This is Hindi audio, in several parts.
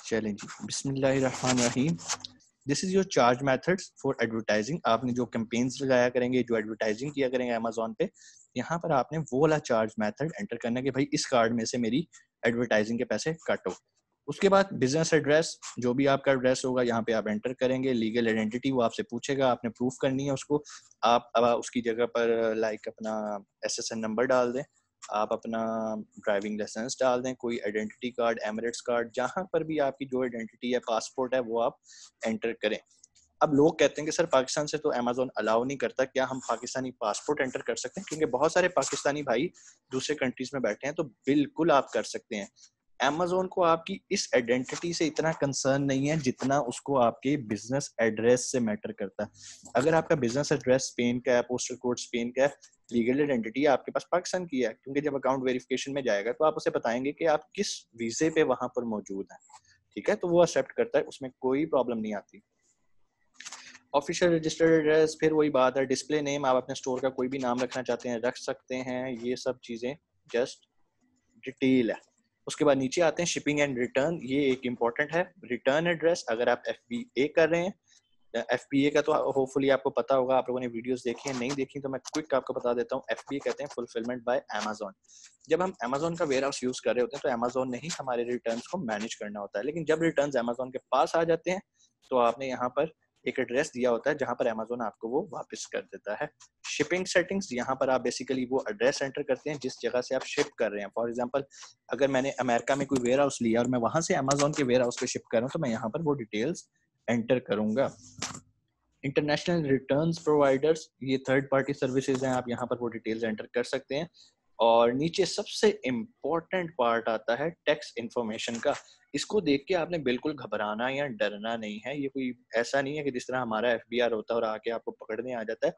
चलें जी, बिस्मिल्लाहिर्रहमानिर्रहीम। This is your charge methods for advertising. आपने जो कैंपेन्स लगाया करेंगे, जो एडवर्टाइजिंग किया करेंगे अमेज़न पे, यहाँ पर आपने वो वाला चार्ज मेथड एंटर करना है कि भाई इस कार्ड में से मेरी एडवर्टाइजिंग के पैसे काटो। उसके बाद बिजनेस एड्रेस, जो भी आपका एड्रेस होगा यहाँ पे आप एंटर करेंगे। लीगल आइडेंटिटी वो आपसे पूछेगा, आपने प्रूफ करनी है उसको। आप अब उसकी जगह पर लाइक अपना SSN नंबर डाल दें, आप अपना ड्राइविंग लाइसेंस डाल दें, कोई आइडेंटिटी कार्ड, एमिरेट्स कार्ड, जहाँ पर भी आपकी जो आइडेंटिटी है, पासपोर्ट है, वो आप एंटर करें। अब लोग कहते हैं कि सर पाकिस्तान से तो अमेज़न अलाउ नहीं करता, क्या हम पाकिस्तानी पासपोर्ट एंटर कर सकते हैं? क्योंकि बहुत सारे पाकिस्तानी भाई दूसरे कंट्रीज में बैठे हैं, तो बिल्कुल आप कर सकते हैं। अमेज़न को आपकी इस आइडेंटिटी से इतना कंसर्न नहीं है जितना उसको आपके बिजनेस एड्रेस से मैटर करता है। अगर आपका बिजनेस एड्रेस स्पेन का है, पोस्टल कोड स्पेन का है, लीगल आइडेंटिटी आपके पास पाकिस्तान की है, क्योंकि जब अकाउंट वेरिफिकेशन में जाएगा तो आप उसे बताएंगे कि आप किस वीजे पे वहां पर मौजूद हैं, ठीक है? तो वो एक्सेप्ट करता है, उसमें कोई प्रॉब्लम नहीं आती। ऑफिशियल रजिस्टर्ड एड्रेस, फिर वही बात है, डिस्प्ले नेम, आप अपने स्टोर का कोई भी नाम रखना चाहते हैं रख सकते हैं। ये सब चीज़ें जस्ट डिटेल है। उसके बाद नीचे आते हैं शिपिंग एंड रिटर्न। ये एक इम्पॉर्टेंट है। रिटर्न एड्रेस, अगर आप FBA कर रहे हैं, FBA का तो होपफुली आपको पता होगा, आप लोगों ने वीडियोस देखी हैं, नहीं देखी तो मैं क्विक आपको बता देता हूँ। FBA कहते हैं फुलफिलमेंट बाय अमेज़न। जब हम अमेज़न का वेयर हाउस यूज कर रहे होते हैं तो अमेज़न ने ही हमारे रिटर्न्स को मैनेज करना होता है, लेकिन जब रिटर्न्स अमेज़न के पास आ जाते हैं तो आपने यहाँ पर एक एड्रेस दिया होता है जहां पर अमेज़न आपको वो वापस कर देता है। शिपिंग सेटिंग्स, यहाँ पर आप बेसिकली वो एड्रेस एंटर करते हैं जिस जगह से आप शिप कर रहे हैं। फॉर एग्जांपल, अगर मैंने अमेरिका में कोई वेयर हाउस लिया और मैं वहां से अमेज़न के वेयर हाउस पे शिप कर रहा हूँ तो मैं यहाँ पर वो डिटेल्स एंटर करूंगा। इंटरनेशनल रिटर्न्स प्रोवाइडर्स, ये थर्ड पार्टी सर्विसेज हैं, आप यहाँ पर वो डिटेल्स एंटर कर सकते हैं। और नीचे सबसे इम्पोर्टेंट पार्ट आता है टैक्स इन्फॉर्मेशन का। इसको देख के आपने बिल्कुल घबराना या डरना नहीं है। ये कोई ऐसा नहीं है कि जिस तरह हमारा FBR होता है और आके आपको पकड़ने आ जाता है।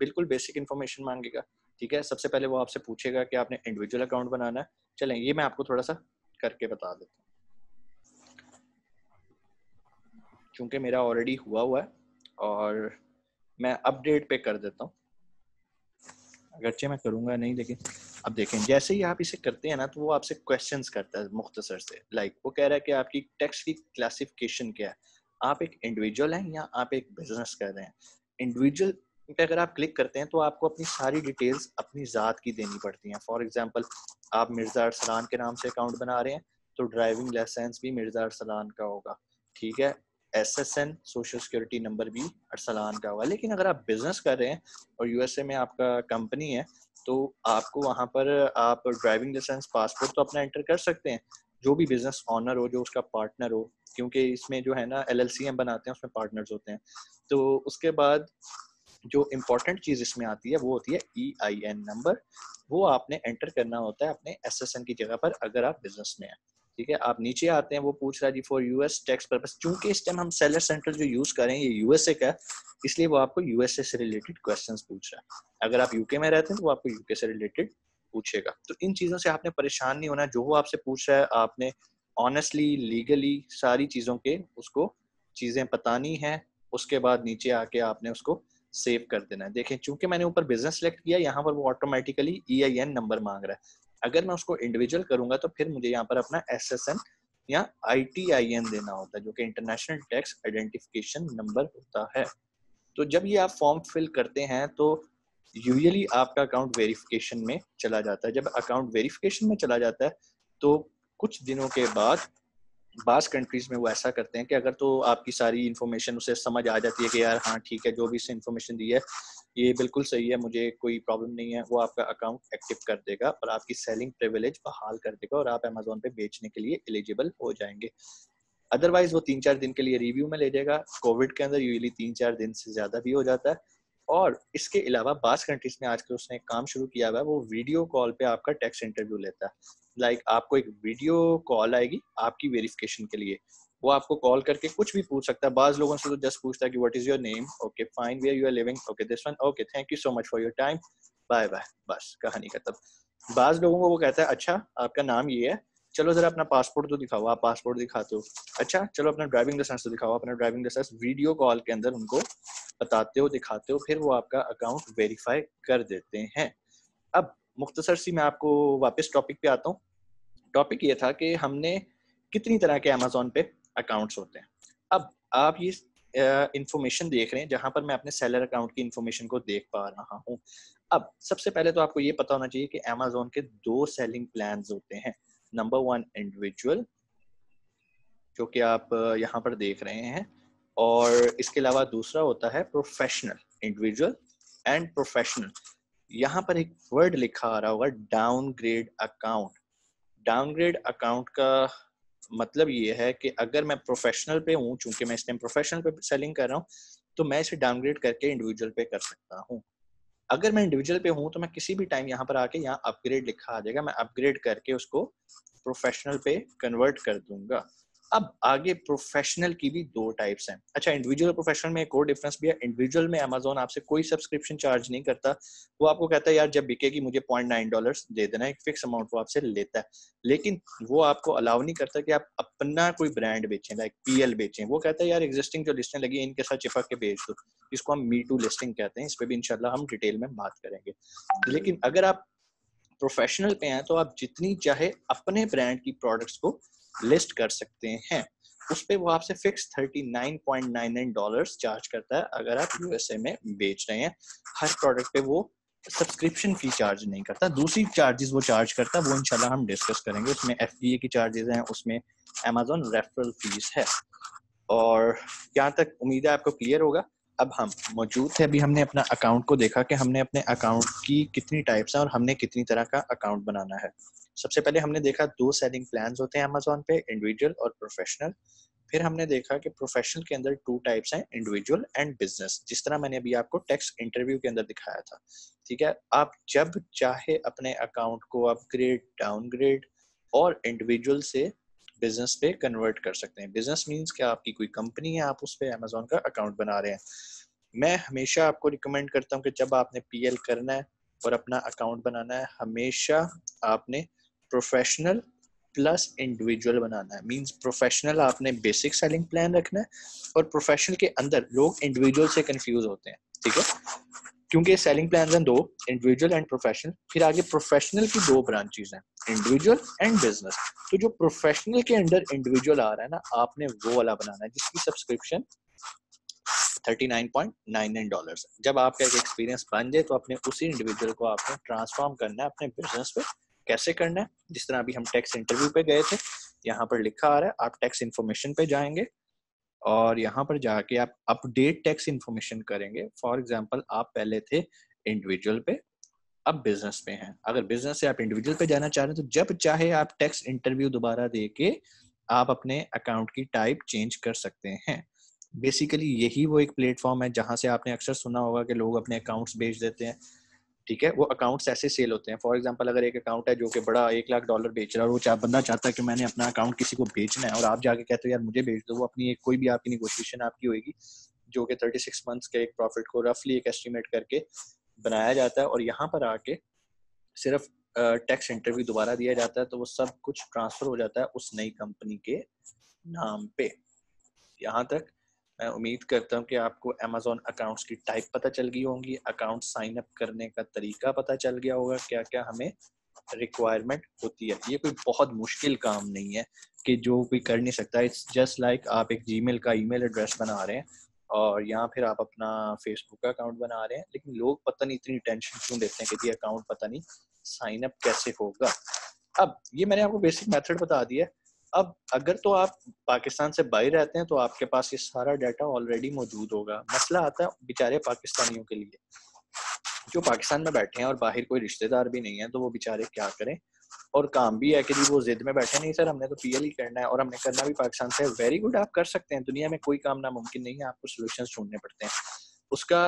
बिल्कुल बेसिक इन्फॉर्मेशन मांगेगा, ठीक है? सबसे पहले वो आपसे पूछेगा कि आपने इंडिविजुअल अकाउंट बनाना है। चलें, ये मैं आपको थोड़ा सा करके बता देता हूँ, क्योंकि मेरा ऑलरेडी हुआ है और मैं अपडेट पे कर देता हूँ। अगरचे मैं करूँगा नहीं, लेकिन अब देखें, जैसे ही आप इसे करते हैं ना तो वो आपसे क्वेश्चंस करता है मुख्तसर से। लाइक वो कह रहा है कि आपकी टैक्स की क्लासिफिकेशन क्या है, आप एक इंडिविजुअल हैं या आप एक बिजनेस कर रहे हैं। इंडिविजुअल पे अगर आप क्लिक करते हैं तो आपको अपनी सारी डिटेल्स अपनी ज़ात की देनी पड़ती हैं। फॉर एग्जांपल, आप मिर्ज़ा अरसलान के नाम से अकाउंट बना रहे हैं तो ड्राइविंग लाइसेंस भी मिर्ज़ा अरसलान का होगा, ठीक है? SSN सोशल सिक्योरिटी नंबर भी अरसलान का होगा। लेकिन अगर आप बिजनेस कर रहे हैं और USA में आपका कंपनी है तो आपको वहाँ पर आप ड्राइविंग लाइसेंस, पासपोर्ट तो अपना एंटर कर सकते हैं। जो भी बिजनेस ऑनर हो, जो उसका पार्टनर हो, क्योंकि इसमें जो है ना LLC हम बनाते हैं उसमें पार्टनर्स होते हैं। तो उसके बाद जो इम्पोर्टेंट चीज़ इसमें आती है वो होती है EIN नंबर। वो आपने एंटर करना होता है अपने SSN की जगह पर अगर आप बिजनेस में हैं, ठीक है? आप नीचे आते हैं, वो पूछ रहा है जी फॉर US टैक्स पर्पस। चूंकि इस टाइम हम सेलर सेंटर जो यूज कर रहे हैं ये USA का है, इसलिए वो आपको USA से रिलेटेड क्वेश्चंस पूछ रहा है। अगर आप UK में रहते हैं तो वो आपको UK से रिलेटेड पूछेगा। तो इन चीज़ों से आपने परेशान नहीं होना। जो वो आपसे पूछ रहा है आपने ऑनेस्टली, लीगली सारी चीज़ों के उसको चीज़ें बतानी है। उसके बाद नीचे आके आपने उसको सेव कर देना है। देखें, चूंकि मैंने ऊपर बिजनेस सेलेक्ट किया, यहाँ पर वो ऑटोमेटिकली EIN नंबर मांग रहा है। अगर मैं उसको इंडिविजुअल करूंगा तो फिर मुझे यहाँ पर अपना SSN या ITIN देना होता है, जो कि इंटरनेशनल टैक्स आइडेंटिफिकेशन नंबर होता है। तो जब ये आप फॉर्म फिल करते हैं तो यूजुअली आपका अकाउंट वेरिफिकेशन में चला जाता है। जब अकाउंट वेरिफिकेशन में चला जाता है तो कुछ दिनों के बाद बास कंट्रीज में वो ऐसा करते हैं कि अगर तो आपकी सारी इन्फॉर्मेशन उसे समझ आ जाती है कि यार हाँ ठीक है, जो भी इसने इन्फॉर्मेशन दी है ये बिल्कुल सही है, मुझे कोई प्रॉब्लम नहीं है, वो आपका अकाउंट एक्टिव कर देगा और आपकी सेलिंग प्रिविलेज बहाल कर देगा और आप अमेज़न पे बेचने के लिए एलिजिबल हो जाएंगे। अदरवाइज वो 3-4 दिन के लिए रिव्यू में ले जाएगा। कोविड के अंदर यूजुअली 3-4 दिन से ज्यादा भी हो जाता है। और इसके अलावा बास कंट्रीज में आजकल उसने एक काम शुरू किया हुआ है, वो वीडियो कॉल पे आपका टैक्स इंटरव्यू लेता है। लाइक आपको एक वीडियो कॉल आएगी आपकी वेरिफिकेशन के लिए, वो आपको कॉल करके कुछ भी पूछ सकता है। बाज लोगों से तो जस्ट पूछता है कि what is your name, okay fine, where you are living, okay this one, okay thank you so much for your time, bye bye, बस कहानी खत्म। बाज लोगों को वो कहता है अच्छा आपका नाम ये है, चलो जरा अपना पासपोर्ट तो दिखाओ, आप पासपोर्ट दिखाते हो, अच्छा चलो अपना ड्राइविंग लाइसेंस तो दिखाओ, अपना ड्राइविंग लाइसेंस वीडियो कॉल के अंदर उनको बताते हो, दिखाते हो, फिर वो आपका अकाउंट वेरीफाई कर देते हैं। अब मुख्तसर सी मैं आपको वापस टॉपिक पे आता हूँ। टॉपिक ये था कि हमने कितनी तरह के अमेज़न पे अकाउंट्स होते हैं। अब आप ये इंफॉर्मेशन देख रहे हैं जहां पर मैं अपने सेलर अकाउंट की इंफॉर्मेशन को देख पा रहा हूँ। अब सबसे पहले तो आपको ये पता होना चाहिए कि अमेज़न के 2 सेलिंग प्लान्स होते हैं। नंबर 1 इंडिविजुअल, जो कि आप यहाँ पर देख रहे हैं, और इसके अलावा दूसरा होता है प्रोफेशनल। Individual and professional. यहाँ पर एक वर्ड लिखा आ रहा होगा, डाउनग्रेड अकाउंट। डाउनग्रेड अकाउंट का मतलब ये है कि अगर मैं प्रोफेशनल पे हूँ, चूंकि मैं इस टाइम प्रोफेशनल पे सेलिंग कर रहा हूँ, तो मैं इसे डाउनग्रेड करके इंडिविजुअल पे कर सकता हूँ। अगर मैं इंडिविजुअल पे हूँ तो मैं किसी भी टाइम यहाँ पर आके यहाँ अपग्रेड लिखा आ जाएगा, मैं अपग्रेड करके उसको प्रोफेशनल पे कन्वर्ट कर दूंगा। अब आगे प्रोफेशनल की भी 2 टाइप्स हैं। अच्छा, इंडिविजुअल और प्रोफेशनल में एक और डिफरेंस भी है। इंडिविजुअल में अमेज़न आपसे कोई सब्सक्रिप्शन चार्ज नहीं करता। वो आपको कहता है यार जब बिकेगी मुझे $0.9 दे देना, एक फिक्स अमाउंट वो आपसे लेता है। लेकिन वो आपको अलाउ नहीं करता कि आप अपना कोई ब्रांड बेचें, लाइक पीएल बेचें। वो कहता है यार एग्जिस्टिंग जो लिस्टें लगी इनके साथ चिपक के बेच दो। इसको हम मी टू लिस्टिंग कहते हैं। इस पे भी इंशाल्लाह हम डिटेल में बात करेंगे। लेकिन अगर आप प्रोफेशनल पे हैं तो आप जितनी चाहे अपने ब्रांड की प्रोडक्ट्स को लिस्ट कर सकते हैं। उस पे वो आपसे फिक्स $39.99 चार्ज करता है अगर आप यूएसए में बेच रहे हैं। हर प्रोडक्ट पे वो सब्सक्रिप्शन फी चार्ज नहीं करता। दूसरी चार्जेस वो चार्ज करता है, वो इंशाल्लाह हम डिस्कस करेंगे। उसमें एफडीए की चार्जेस हैं, उसमें अमेज़न रेफरल फीस है। और यहाँ तक उम्मीद है आपको क्लियर होगा। अब हम मौजूद थे, अभी हमने अपना अकाउंट को देखा कि हमने अपने अकाउंट की कितनी टाइप्स हैं और हमने कितनी तरह का अकाउंट बनाना है। सबसे पहले हमने देखा 2 सेलिंग प्लान्स होते हैं अमेज़न पे, इंडिविजुअल और प्रोफेशनल। फिर हमने देखा कि प्रोफेशनल के अंदर 2 टाइप्स हैं, इंडिविजुअल एंड बिजनेस, जिस तरह मैंने अभी आपको टेक्स्ट इंटरव्यू के अंदर दिखाया था। ठीक है, आप जब चाहे अपने अकाउंट को अपग्रेड, डाउनग्रेड और इंडिविजुअल से बिजनेस पे कन्वर्ट कर सकते हैं। बिजनेस मींस कि आपकी कोई कंपनी है, आप उस पे अमेज़न का अकाउंट बना रहे हैं। मैं हमेशा आपको रिकमेंड करता हूँ कि जब आपने पीएल करना है और अपना अकाउंट बनाना है, हमेशा आपने प्रोफेशनल प्लस इंडिविजुअल बनाना है। मींस प्रोफेशनल आपने बेसिक सेलिंग प्लान रखना है, और प्रोफेशनल के अंदर लोग इंडिविजुअल से कंफ्यूज होते हैं। ठीक है, क्योंकि सेलिंग प्लान हैं 2, इंडिविजुअल एंड प्रोफेशनल। फिर आगे प्रोफेशनल की 2 ब्रांचेस हैं, इंडिविजुअल एंड बिजनेस। तो जो प्रोफेशनल के अंडर इंडिविजुअल आ रहा है ना, आपने वो वाला बनाना है जिसकी सब्सक्रिप्शन $39.99। जब आपका एक एक्सपीरियंस बन जाए तो अपने उसी इंडिविजुअल को आपने ट्रांसफॉर्म करना है अपने बिजनेस पे। कैसे करना है? जिस तरह अभी हम टैक्स इंटरव्यू पे गए थे, यहाँ पर लिखा आ रहा है, आप टैक्स इन्फॉर्मेशन पे जाएंगे और यहाँ पर जाके आप अपडेट टैक्स इन्फॉर्मेशन करेंगे। फॉर एग्जांपल, आप पहले थे इंडिविजुअल पे, अब बिजनेस पे हैं। अगर बिजनेस से आप इंडिविजुअल पे जाना चाह रहे हैं तो जब चाहे आप टैक्स इंटरव्यू दोबारा दे के आप अपने अकाउंट की टाइप चेंज कर सकते हैं। बेसिकली यही वो एक प्लेटफॉर्म है जहां से आपने अक्सर सुना होगा कि लोग अपने अकाउंट्स बेच देते हैं। ठीक है, वो अकाउंट्स ऐसे सेल होते हैं। फॉर एग्जांपल, अगर एक अकाउंट है जो कि बड़ा $1 लाख बेच रहा है और वो बंदा चाहता है कि मैंने अपना अकाउंट किसी को बेचना है, और आप जाके कहते हो यार मुझे बेच दो, वो अपनी एक कोई भी आपकी निगोशिएशन आपकी होगी जो कि 36 मंथ्स के एक प्रॉफिट को रफली एक एस्टिमेट करके बनाया जाता है, और यहाँ पर आके सिर्फ टैक्स इंटरव्यू दोबारा दिया जाता है तो वो सब कुछ ट्रांसफर हो जाता है उस नई कंपनी के नाम पे। यहाँ तक मैं उम्मीद करता हूँ कि आपको अमेज़न अकाउंट्स की टाइप पता चल गई होंगी, अकाउंट साइन अप करने का तरीका पता चल गया होगा, क्या क्या हमें रिक्वायरमेंट होती है। ये कोई बहुत मुश्किल काम नहीं है कि जो कोई कर नहीं सकता। इट्स जस्ट लाइक आप एक जीमेल का ईमेल एड्रेस बना रहे हैं और यहाँ फिर आप अपना फेसबुक का अकाउंट बना रहे हैं, लेकिन लोग पता नहीं इतनी टेंशन क्यों लेते हैं कि ये अकाउंट पता नहीं साइन अप कैसे होगा। अब ये मैंने आपको बेसिक मेथड बता दिया। अब अगर तो आप पाकिस्तान से बाहर रहते हैं तो आपके पास ये सारा डाटा ऑलरेडी मौजूद होगा। मसला आता है बेचारे पाकिस्तानियों के लिए जो पाकिस्तान में बैठे हैं और बाहर कोई रिश्तेदार भी नहीं है, तो वो बेचारे क्या करें, और काम भी है कि वो जिद में बैठे नहीं सर हमने तो पीएल ही करना है और हमने करना भी पाकिस्तान से। वेरी गुड, आप कर सकते हैं। दुनिया में कोई काम नामुमकिन नहीं है, आपको सोल्यूशंस ढूंढने पड़ते हैं। उसका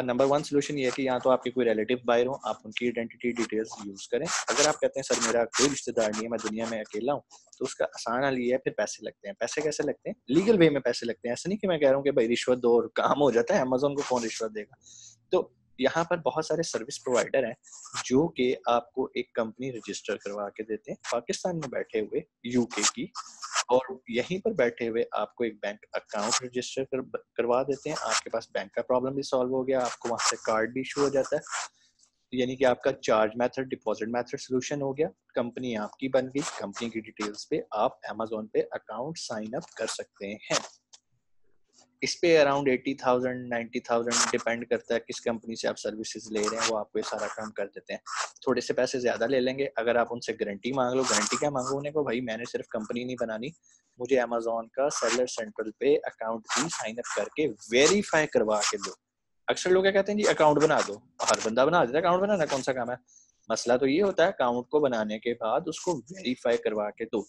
नंबर 1 सोल्यूशन ये है कि या तो आपके कोई रिलेटिव बाहर हो, आप उनकी आइडेंटिटी डिटेल्स यूज करें। अगर आप कहते हैं सर मेरा कोई रिश्तेदार नहीं है, मैं दुनिया में अकेला हूँ, तो उसका आसान हल ये है, फिर पैसे लगते हैं। पैसे कैसे लगते हैं? लीगल वे में पैसे लगते हैं। ऐसा नहीं कि मैं कह रहा हूँ कि भाई रिश्वत दो और काम हो जाता है, अमेज़न को कौन रिश्वत देगा। तो यहाँ पर बहुत सारे सर्विस प्रोवाइडर हैं जो कि आपको एक कंपनी रजिस्टर करवा के देते हैं पाकिस्तान में बैठे हुए, यूके की, और यहीं पर बैठे हुए आपको एक बैंक अकाउंट रजिस्टर करवा देते हैं। आपके पास बैंक का प्रॉब्लम भी सॉल्व हो गया, आपको वहां से कार्ड भी इशू हो जाता है। यानी कि आपका charge method, deposit method solution हो गया, कंपनी आपकी बन गई, कंपनी की डिटेल्स पे आप अमेजोन पे अकाउंट साइन अप कर सकते हैं। इस पे अराउंड 80,000 90,000 डिपेंड करता है किस कंपनी से आप सर्विसेज ले रहे हैं, वो आपको ये सारा काम कर देते हैं। थोड़े से पैसे ज़्यादा ले लेंगे। अगर आप उनसे गारंटी मांग लो, गारंटी क्या मांगो उन्हें को, भाई मैंने सिर्फ कंपनी नहीं बनानी, मुझे अमेजोन का सेलर सेंट्रल पे अकाउंट भी साइन अप करके वेरीफाई करवा के दो। अक्सर लोग क्या कहते हैं जी अकाउंट बना दो, हर बंदा बना देता है, अकाउंट बनाना कौन सा काम है। मसला तो ये होता है अकाउंट को बनाने के बाद उसको वेरीफाई करवा के दो।